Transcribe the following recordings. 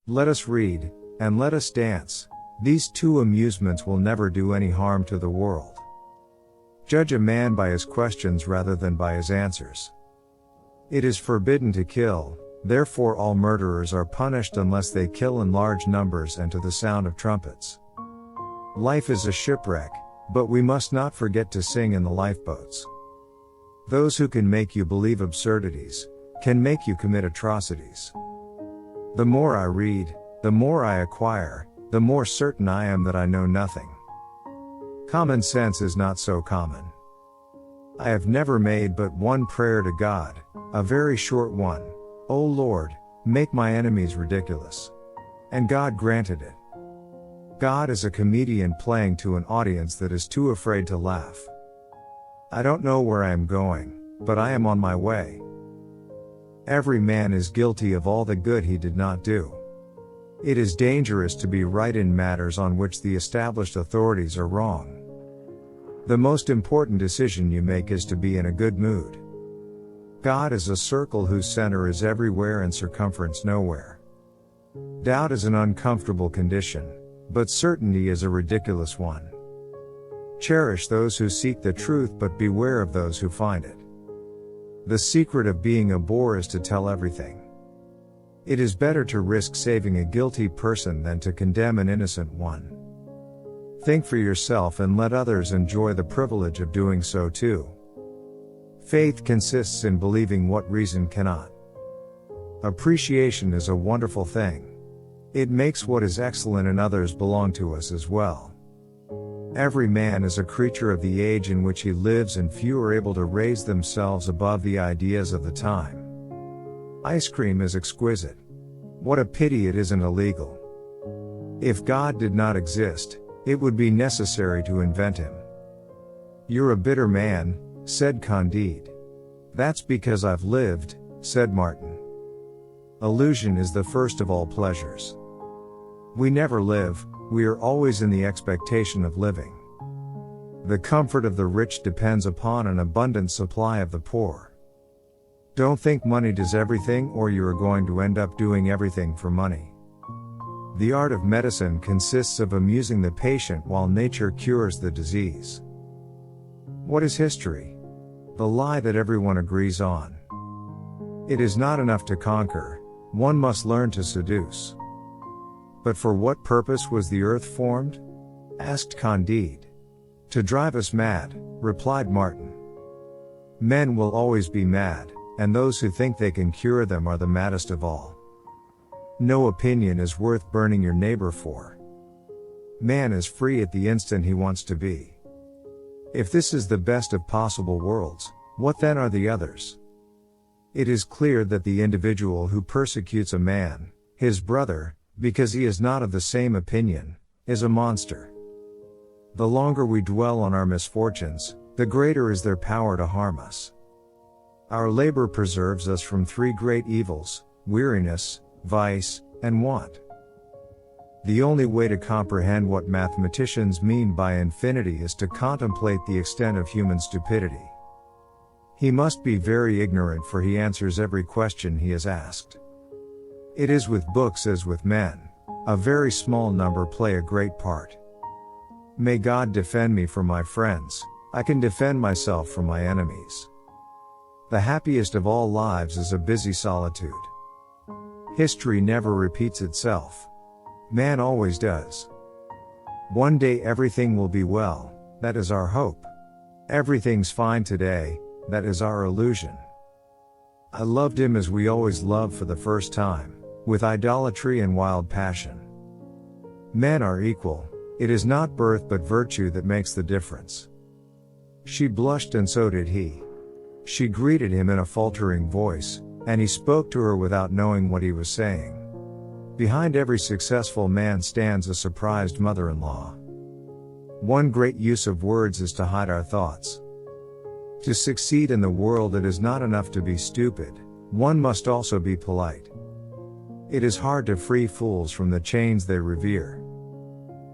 Let us read, and let us dance. These two amusements will never do any harm to the world. Judge a man by his questions rather than by his answers. It is forbidden to kill, therefore all murderers are punished unless they kill in large numbers and to the sound of trumpets. Life is a shipwreck, but we must not forget to sing in the lifeboats. Those who can make you believe absurdities, can make you commit atrocities. The more I read, the more I acquire, the more certain I am that I know nothing. Common sense is not so common. I have never made but one prayer to God, a very short one. O Lord, make my enemies ridiculous. And God granted it. God is a comedian playing to an audience that is too afraid to laugh. I don't know where I am going, but I am on my way. Every man is guilty of all the good he did not do. It is dangerous to be right in matters on which the established authorities are wrong. The most important decision you make is to be in a good mood. God is a circle whose center is everywhere and circumference nowhere. Doubt is an uncomfortable condition, but certainty is a ridiculous one. Cherish those who seek the truth, but beware of those who find it. The secret of being a bore is to tell everything. It is better to risk saving a guilty person than to condemn an innocent one. Think for yourself and let others enjoy the privilege of doing so too. Faith consists in believing what reason cannot. Appreciation is a wonderful thing. It makes what is excellent in others belong to us as well. Every man is a creature of the age in which he lives, and few are able to raise themselves above the ideas of the time. Ice cream is exquisite. What a pity it isn't illegal. If God did not exist, it would be necessary to invent him. You're a bitter man, said Candide. That's because I've lived, said Martin. Illusion is the first of all pleasures. We never live, we are always in the expectation of living. The comfort of the rich depends upon an abundant supply of the poor. Don't think money does everything, or you are going to end up doing everything for money. The art of medicine consists of amusing the patient while nature cures the disease. What is history? The lie that everyone agrees on. It is not enough to conquer, one must learn to seduce. But for what purpose was the earth formed? Asked Candide. To drive us mad, replied Martin. Men will always be mad, and those who think they can cure them are the maddest of all. No opinion is worth burning your neighbor for. Man is free at the instant he wants to be. If this is the best of possible worlds, what then are the others? It is clear that the individual who persecutes a man, his brother, because he is not of the same opinion, is a monster. The longer we dwell on our misfortunes, the greater is their power to harm us. Our labor preserves us from three great evils: weariness, vice, and want. The only way to comprehend what mathematicians mean by infinity is to contemplate the extent of human stupidity. He must be very ignorant, for he answers every question he is asked. It is with books as with men. A very small number play a great part. May God defend me from my friends. I can defend myself from my enemies. The happiest of all lives is a busy solitude. History never repeats itself. Man always does. One day everything will be well, that is our hope. Everything's fine today, that is our illusion. I loved him as we always love for the first time, with idolatry and wild passion. Men are equal, it is not birth but virtue that makes the difference. She blushed and so did he. She greeted him in a faltering voice, and he spoke to her without knowing what he was saying. Behind every successful man stands a surprised mother-in-law. One great use of words is to hide our thoughts. To succeed in the world, it is not enough to be stupid, one must also be polite. It is hard to free fools from the chains they revere.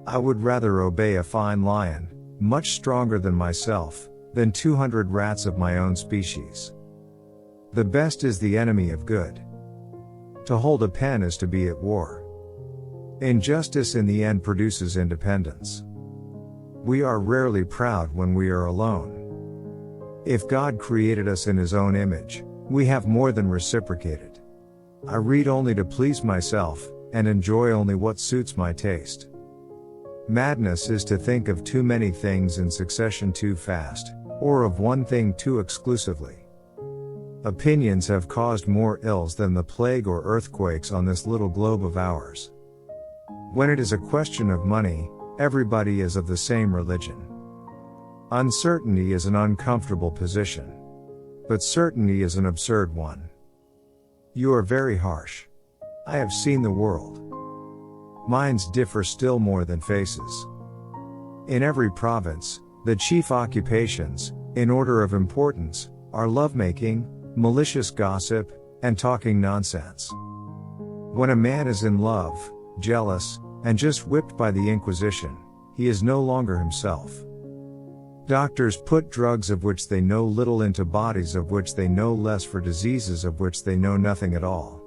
I would rather obey a fine lion, much stronger than myself, than 200 rats of my own species. The best is the enemy of good. To hold a pen is to be at war. Injustice in the end produces independence. We are rarely proud when we are alone. If God created us in His own image, we have more than reciprocated. I read only to please myself, and enjoy only what suits my taste. Madness is to think of too many things in succession too fast, or of one thing too exclusively. Opinions have caused more ills than the plague or earthquakes on this little globe of ours. When it is a question of money, everybody is of the same religion. Uncertainty is an uncomfortable position. But certainty is an absurd one. You are very harsh. I have seen the world. Minds differ still more than faces. In every province, the chief occupations, in order of importance, are lovemaking, malicious gossip, and talking nonsense. When a man is in love, jealous, and just whipped by the Inquisition, he is no longer himself. Doctors put drugs of which they know little into bodies of which they know less for diseases of which they know nothing at all.